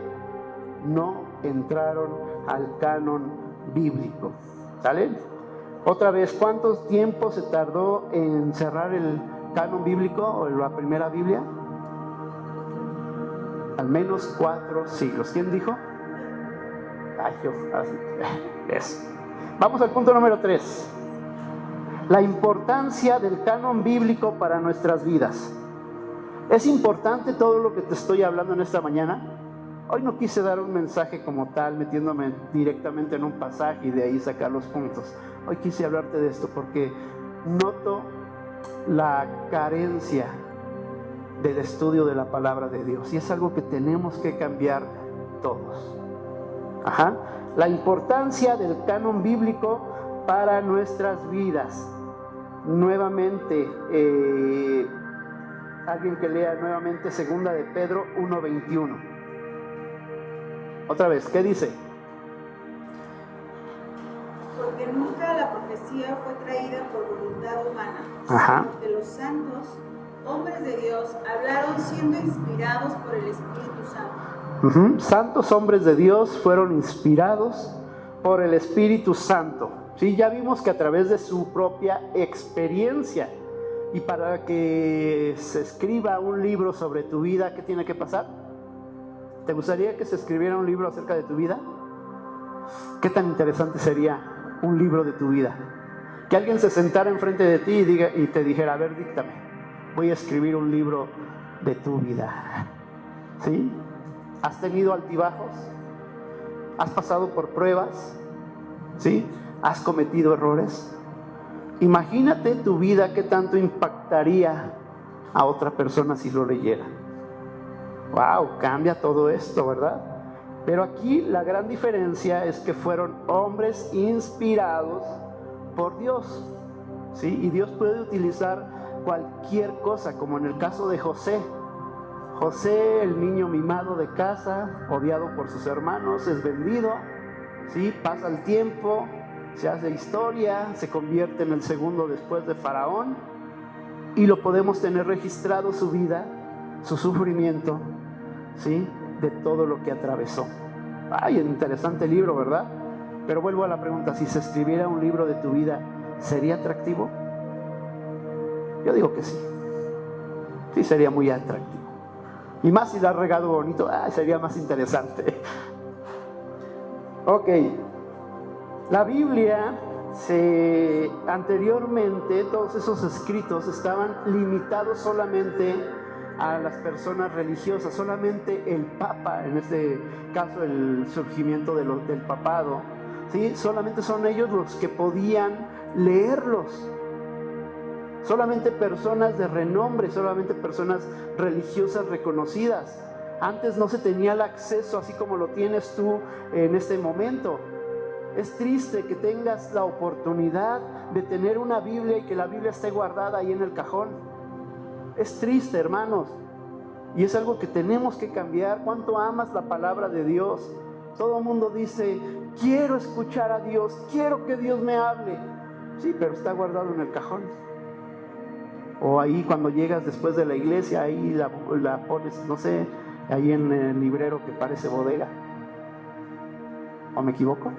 no entraron al canon bíblico. ¿Sale? Otra vez, ¿cuánto tiempo se tardó en cerrar el canon bíblico o la primera Biblia? Al menos 4 siglos. ¿Quién dijo? Ay, yo, así. Eso. Vamos al punto número 3. La importancia del canon bíblico para nuestras vidas. ¿Es importante todo lo que te estoy hablando en esta mañana? Hoy no quise dar un mensaje como tal, metiéndome directamente en un pasaje y de ahí sacar los puntos. Hoy quise hablarte de esto porque noto la carencia del estudio de la palabra de Dios, y es algo que tenemos que cambiar todos. Ajá. La importancia del canon bíblico para nuestras vidas. Nuevamente, alguien que lea nuevamente 2 de Pedro 1:21. Otra vez, ¿qué dice? Porque nunca la profecía fue traída por voluntad humana, Ajá. sino que los santos, hombres de Dios, hablaron siendo inspirados por el Espíritu Santo. Santos hombres de Dios fueron inspirados por el Espíritu Santo. Sí, ya vimos que a través de su propia experiencia. Y para que se escriba un libro sobre tu vida, ¿qué tiene que pasar? ¿Te gustaría que se escribiera un libro acerca de tu vida? ¿Qué tan interesante sería un libro de tu vida? Que alguien se sentara enfrente de ti y te dijera: a ver, díctame, voy a escribir un libro de tu vida. ¿Sí? ¿Has tenido altibajos? ¿Has pasado por pruebas? ¿Sí? ¿Has cometido errores? Imagínate tu vida, qué tanto impactaría a otra persona si lo leyera. Wow, cambia todo esto, ¿verdad? Pero aquí la gran diferencia es que fueron hombres inspirados por Dios, ¿sí? Y Dios puede utilizar cualquier cosa, como en el caso de José. José, el niño mimado de casa, odiado por sus hermanos, es vendido, ¿sí? Pasa el tiempo, se hace historia, se convierte en el segundo después de Faraón, y lo podemos tener registrado su vida, su sufrimiento, ¿sí? De todo lo que atravesó. Ay, interesante libro, ¿verdad? Pero vuelvo a la pregunta, si se escribiera un libro de tu vida, ¿sería atractivo? Yo digo que sí. Sí, sería muy atractivo. Y más si la has regado bonito, sería más interesante. Ok. La Biblia, anteriormente, todos esos escritos estaban limitados solamente a las personas religiosas. Solamente el Papa, en este caso el surgimiento del papado, ¿sí? Solamente son ellos los que podían leerlos. Solamente personas de renombre, solamente personas religiosas reconocidas. Antes no se tenía el acceso así como lo tienes tú en este momento. Es triste que tengas la oportunidad de tener una Biblia y que la Biblia esté guardada ahí en el cajón. Es triste, hermanos, y es algo que tenemos que cambiar. ¿Cuánto amas la palabra de Dios? Todo el mundo dice, quiero escuchar a Dios, quiero que Dios me hable. Sí, pero está guardado en el cajón. O ahí cuando llegas después de la iglesia, ahí la pones, no sé, ahí en el librero que parece bodega. ¿O me equivoco?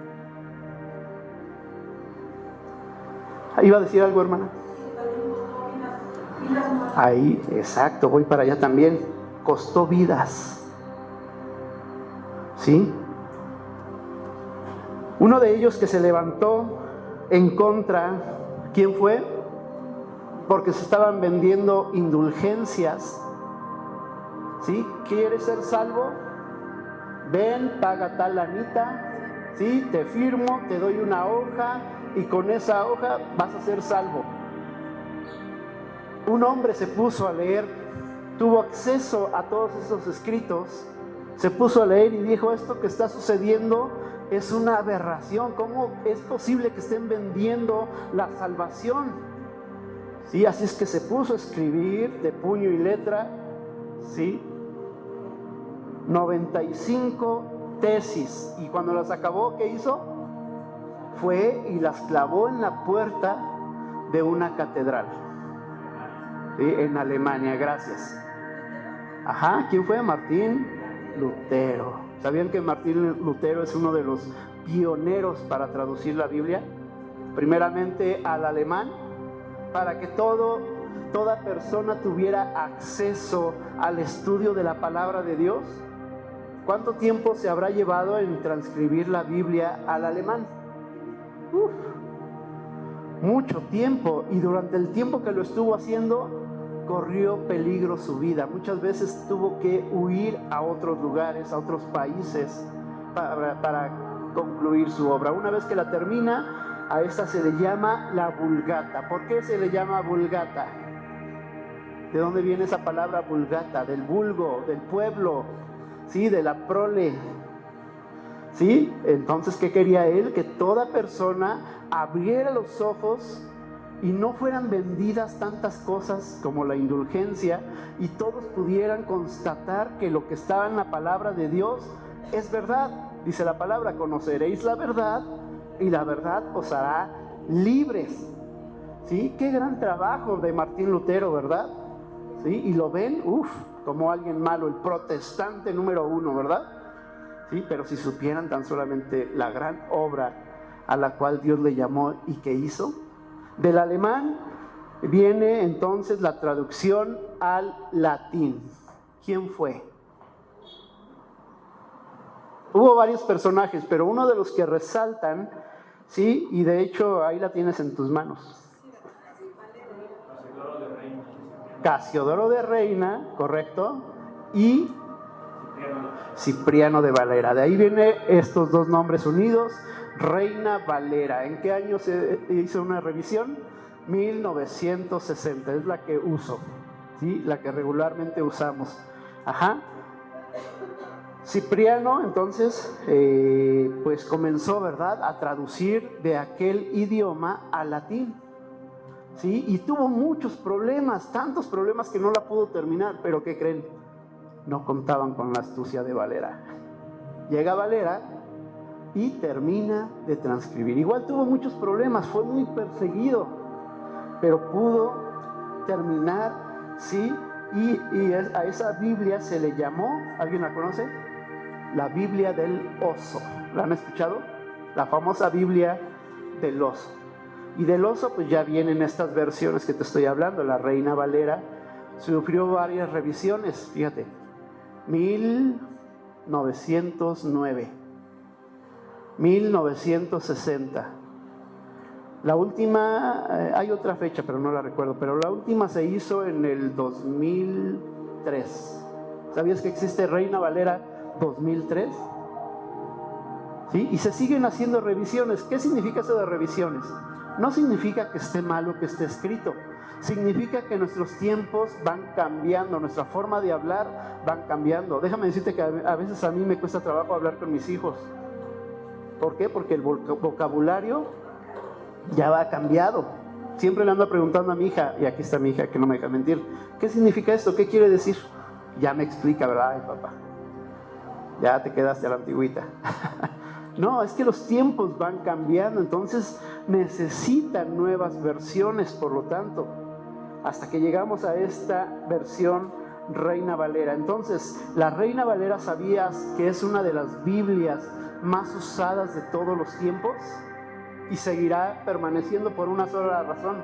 ¿Iba a decir algo, hermana? Ahí, exacto, voy para allá también. Costó vidas. ¿Sí? Uno de ellos que se levantó en contra, ¿quién fue? Porque se estaban vendiendo indulgencias. ¿Sí? ¿Quieres ser salvo? Ven, paga tal lanita, ¿sí? Te firmo, te doy una hoja y con esa hoja vas a ser salvo. Un hombre se puso a leer, tuvo acceso a todos esos escritos, se puso a leer y dijo, esto que está sucediendo es una aberración. ¿Cómo es posible que estén vendiendo la salvación? Sí, así es que se puso a escribir de puño y letra, ¿sí? 95 tesis, y cuando las acabó, ¿qué hizo? Fue y las clavó en la puerta de una catedral, ¿sí? En Alemania, gracias. Ajá, ¿quién fue? Martín Lutero. ¿Sabían que Martín Lutero es uno de los pioneros para traducir la Biblia? Primeramente al alemán, para que toda persona tuviera acceso al estudio de la palabra de Dios. ¿Cuánto tiempo se habrá llevado en transcribir la Biblia al alemán? Mucho tiempo, y durante el tiempo que lo estuvo haciendo, corrió peligro su vida. Muchas veces tuvo que huir a otros lugares, a otros países, para concluir su obra. Una vez que la termina, a esta se le llama la Vulgata. ¿Por qué se le llama Vulgata? ¿De dónde viene esa palabra Vulgata? Del vulgo, del pueblo, ¿sí? De la prole, ¿sí? Entonces, ¿qué quería él? Que toda persona abriera los ojos y no fueran vendidas tantas cosas como la indulgencia, y todos pudieran constatar que lo que estaba en la palabra de Dios es verdad. Dice la palabra, conoceréis la verdad y la verdad os hará libres. ¿Sí? Qué gran trabajo de Martín Lutero, ¿verdad? ¿Sí? Y lo ven, como alguien malo, el protestante número 1, ¿verdad? Sí, pero si supieran tan solamente la gran obra a la cual Dios le llamó y que hizo. Del alemán viene entonces la traducción al latín. ¿Quién fue? Hubo varios personajes, pero uno de los que resaltan, sí, y de hecho ahí la tienes en tus manos. Casiodoro de Reina, correcto, y Cipriano de Valera. De ahí vienen estos dos nombres unidos, Reina Valera. ¿En qué año se hizo una revisión? 1960, es la que uso, ¿sí? La que regularmente usamos. Ajá. Cipriano entonces pues comenzó, ¿verdad?, a traducir de aquel idioma al latín, ¿sí? Y tuvo muchos problemas, tantos problemas que no la pudo terminar, pero ¿qué creen? No contaban con la astucia de Valera. Llega Valera y termina de transcribir. Igual tuvo muchos problemas, fue muy perseguido, pero pudo terminar, ¿sí? Y a esa Biblia se le llamó, ¿alguien la conoce? La Biblia del oso. ¿La han escuchado? La famosa Biblia del oso. Y del oso pues ya vienen estas versiones que te estoy hablando. La Reina Valera sufrió varias revisiones, fíjate. 1909, 1960. La última, hay otra fecha pero no la recuerdo, pero la última se hizo en el 2003. ¿Sabías que existe Reina Valera 2003? ¿Sí? Y se siguen haciendo revisiones. ¿Qué significa eso de revisiones? No significa que esté mal o que esté escrito. Significa que nuestros tiempos van cambiando, nuestra forma de hablar van cambiando. Déjame decirte que a veces a mí me cuesta trabajo hablar con mis hijos. ¿Por qué? Porque el vocabulario ya va cambiado. Siempre le ando preguntando a mi hija, y aquí está mi hija que no me deja mentir, ¿qué significa esto? ¿Qué quiere decir? Ya me explica, ¿verdad? Ay, papá, ya te quedaste a la antigüita. No, es que los tiempos van cambiando, entonces necesitan nuevas versiones, por lo tanto, hasta que llegamos a esta versión Reina Valera. Entonces, la Reina Valera, ¿sabías que es una de las Biblias más usadas de todos los tiempos? Y seguirá permaneciendo por una sola razón.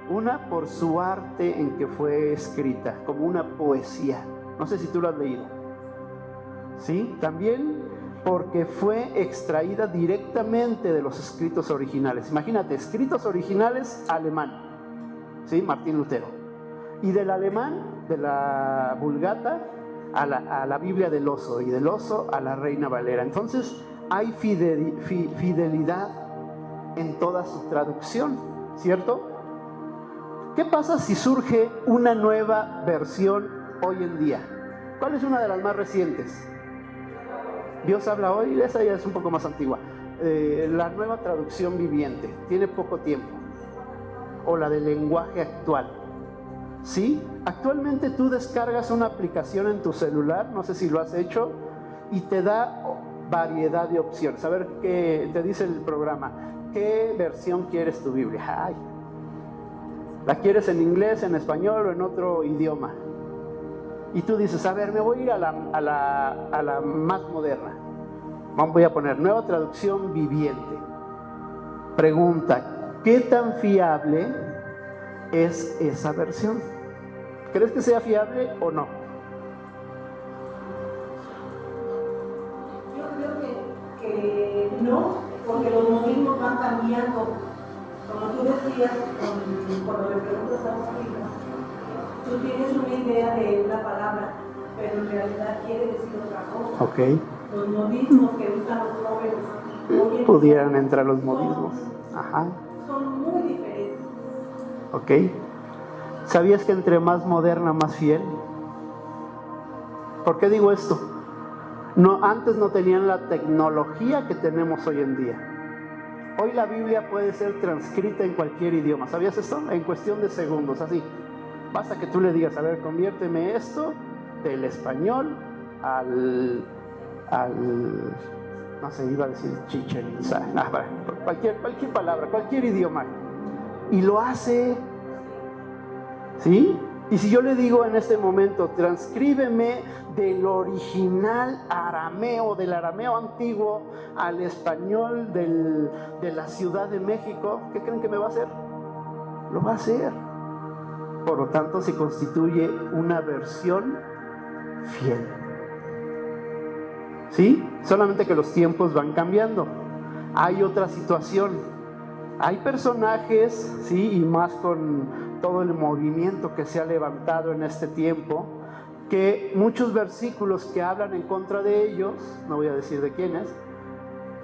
Una, por su arte en que fue escrita, como una poesía. No sé si tú lo has leído. ¿Sí? También porque fue extraída directamente de los escritos originales. Imagínate, escritos originales alemán, ¿sí? Martín Lutero. Y del alemán, de la Vulgata, a la Biblia del oso, y del oso a la Reina Valera. Entonces hay fidelidad en toda su traducción, ¿cierto? ¿Qué pasa si surge una nueva versión hoy en día? ¿Cuál es una de las más recientes? Dios habla hoy, esa ya es un poco más antigua. La nueva traducción viviente, tiene poco tiempo. O la del lenguaje actual. ¿Sí? Actualmente tú descargas una aplicación en tu celular, no sé si lo has hecho, y te da variedad de opciones. A ver qué te dice el programa. ¿Qué versión quieres tu Biblia? Ay, ¿la quieres en inglés, en español o en otro idioma? Y tú dices, a ver, me voy a ir a la más moderna. Voy a poner nueva traducción viviente. Pregunta, ¿qué tan fiable es esa versión? ¿Crees que sea fiable o no? Yo creo que no, porque los modismos van cambiando. Como tú decías, cuando le preguntas a un amigo, tú tienes una idea de una palabra, pero en realidad quiere decir otra cosa. Ok. Los modismos que usan los jóvenes pudieran entrar los modismos. Ajá. Son muy diferentes. Ok. ¿Sabías que entre más moderna, más fiel? ¿Por qué digo esto? No, antes no tenían la tecnología que tenemos hoy en día. Hoy la Biblia puede ser transcrita en cualquier idioma. ¿Sabías esto? En cuestión de segundos, así. Basta que tú le digas, a ver, conviérteme esto del español al no sé, iba a decir Chichen Itza, cualquier palabra, cualquier idioma. Y lo hace, ¿sí? Y si yo le digo en este momento, transcríbeme del original arameo, del arameo antiguo al español de la Ciudad de México, ¿qué creen que me va a hacer? Lo va a hacer. Por lo tanto, se constituye una versión fiel. ¿Sí? Solamente que los tiempos van cambiando. Hay otra situación. Hay personajes, ¿sí? Y más con todo el movimiento que se ha levantado en este tiempo, que muchos versículos que hablan en contra de ellos, no voy a decir de quiénes,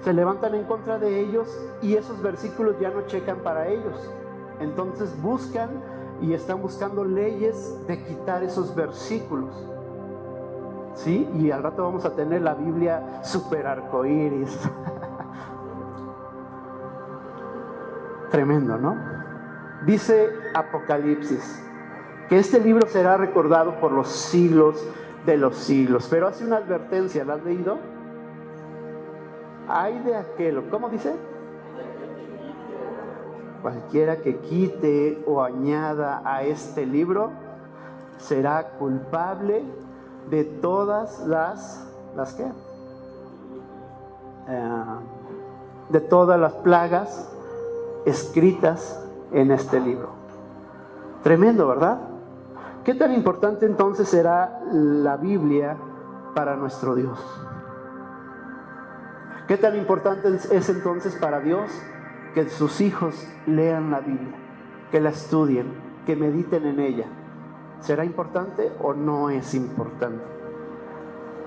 se levantan en contra de ellos y esos versículos ya no checan para ellos. Entonces buscan y están buscando leyes de quitar esos versículos. ¿Sí? Y al rato vamos a tener la Biblia super arcoíris. Tremendo, ¿no? Dice Apocalipsis que este libro será recordado por los siglos de los siglos. Pero hace una advertencia, ¿la has leído? Ay de aquel, ¿cómo dice? Cualquiera que quite o añada a este libro será culpable de todas ¿las qué? De todas las plagas escritas en este libro. Tremendo, ¿verdad? ¿Qué tan importante entonces será la Biblia para nuestro Dios? ¿Qué tan importante es entonces para Dios que sus hijos lean la Biblia, que la estudien, que mediten en ella? ¿Será importante o no es importante?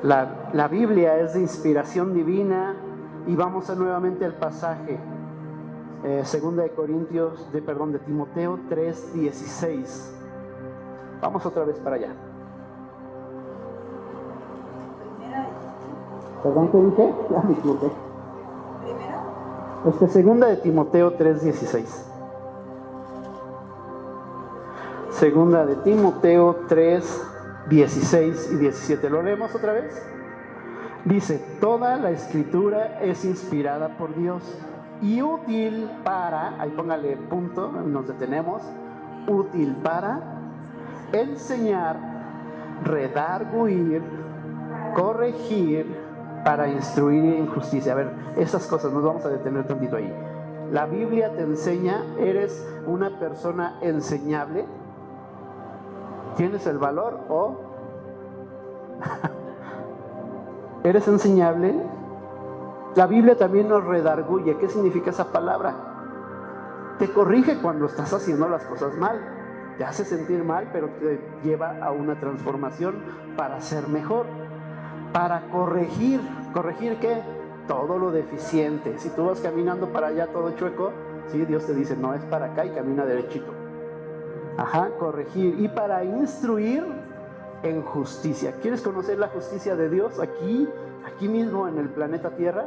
La Biblia es de inspiración divina y vamos nuevamente al pasaje, segunda de Timoteo 3:16. Vamos otra vez para allá. ¿Perdón, qué dije? Ya me equivoqué. Segunda de Timoteo 3:16. Segunda de Timoteo 3:16 y 17. ¿Lo leemos otra vez? Dice: toda la escritura es inspirada por Dios y útil para, ahí póngale punto, nos detenemos, útil para enseñar, redarguir, corregir, para instruir en justicia. A ver, esas cosas nos vamos a detener tantito ahí. La Biblia te enseña, eres una persona enseñable, tienes el valor o eres enseñable. La Biblia también nos redarguye. ¿Qué significa esa palabra? Te corrige cuando estás haciendo las cosas mal, te hace sentir mal, pero te lleva a una transformación para ser mejor. Para corregir, ¿corregir qué? Todo lo deficiente. Si tú vas caminando para allá todo chueco, ¿sí? Dios te dice, no, es para acá y camina derechito. Ajá, corregir. Y para instruir en justicia. ¿Quieres conocer la justicia de Dios aquí mismo en el planeta Tierra?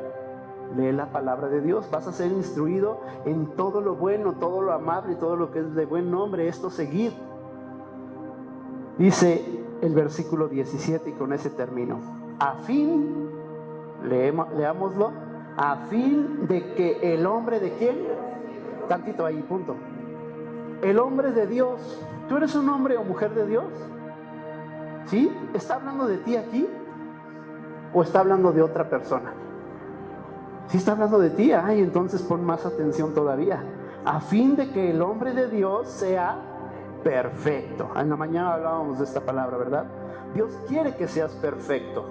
Lee la palabra de Dios, vas a ser instruido en todo lo bueno, todo lo amable, todo lo que es de buen nombre. Esto seguid. Dice el versículo 17 y con ese termino. A fin, leámoslo, a fin de que el hombre de quién, tantito ahí, punto. El hombre de Dios. ¿Tú eres un hombre o mujer de Dios? ¿Sí? ¿Está hablando de ti aquí? ¿O está hablando de otra persona? Si está hablando de ti, entonces pon más atención todavía. A fin de que el hombre de Dios sea perfecto. En la mañana hablábamos de esta palabra, ¿verdad? Dios quiere que seas perfecto,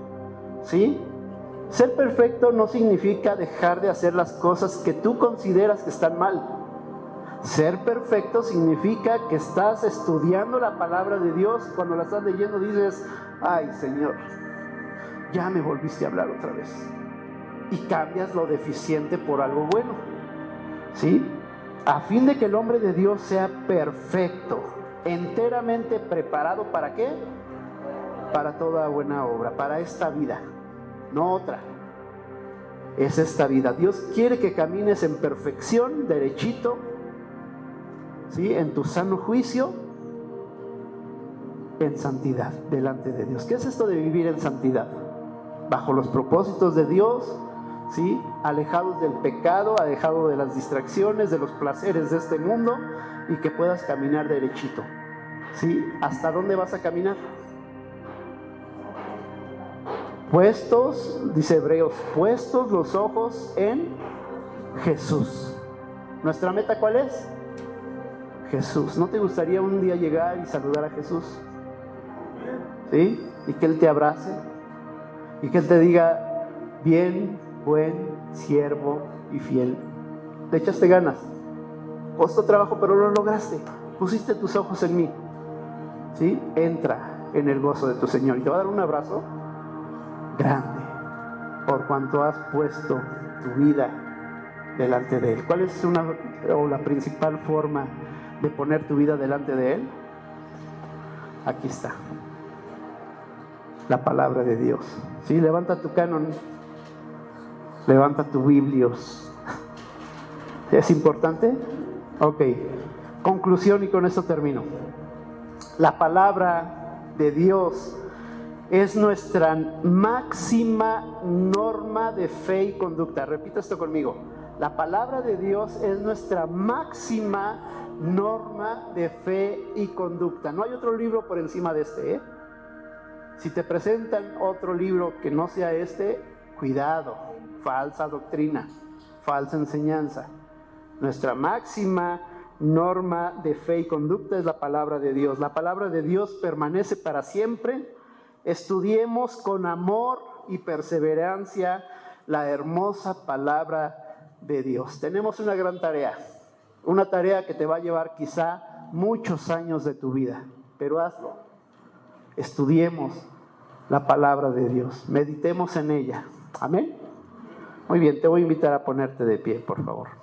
¿sí? Ser perfecto no significa dejar de hacer las cosas que tú consideras que están mal. Ser perfecto significa que estás estudiando la palabra de Dios. Cuando la estás leyendo dices, ay Señor, ya me volviste a hablar otra vez. Y cambias lo deficiente por algo bueno, ¿sí? A fin de que el hombre de Dios sea perfecto, enteramente preparado, ¿para qué? Para toda buena obra, para esta vida, no otra. Es esta vida. Dios quiere que camines en perfección, derechito, ¿sí? En tu sano juicio, en santidad delante de Dios. ¿Qué es esto de vivir en santidad? Bajo los propósitos de Dios, ¿sí? Alejados del pecado, alejado de las distracciones, de los placeres de este mundo, y que puedas caminar derechito, ¿sí? ¿Hasta dónde vas a caminar? Puestos, dice Hebreos, puestos los ojos en Jesús. ¿Nuestra meta cuál es? Jesús. ¿No te gustaría un día llegar y saludar a Jesús? ¿Sí? Y que Él te abrace y que Él te diga, bien, buen siervo y fiel. Le echaste ganas, costó trabajo, pero lo lograste. Pusiste tus ojos en mí, ¿sí? Entra en el gozo de tu Señor. Y te va a dar un abrazo grande por cuanto has puesto tu vida delante de Él. ¿Cuál es la principal forma de poner tu vida delante de Él? Aquí está. La palabra de Dios. ¿Sí? Levanta tu canon. Levanta tu Biblios. ¿Es importante? Ok. Conclusión, y con esto termino. La palabra de Dios es nuestra máxima norma de fe y conducta. Repita esto conmigo. La palabra de Dios es nuestra máxima norma de fe y conducta. No hay otro libro por encima de este, ¿eh? Si te presentan otro libro que no sea este, cuidado, falsa doctrina, falsa enseñanza. Nuestra máxima norma de fe y conducta es la palabra de Dios. La palabra de Dios permanece para siempre. Estudiemos con amor y perseverancia la hermosa palabra de Dios. Tenemos una gran tarea, una tarea que te va a llevar quizá muchos años de tu vida, pero hazlo. Estudiemos la palabra de Dios, meditemos en ella. Amén. Muy bien, te voy a invitar a ponerte de pie, por favor.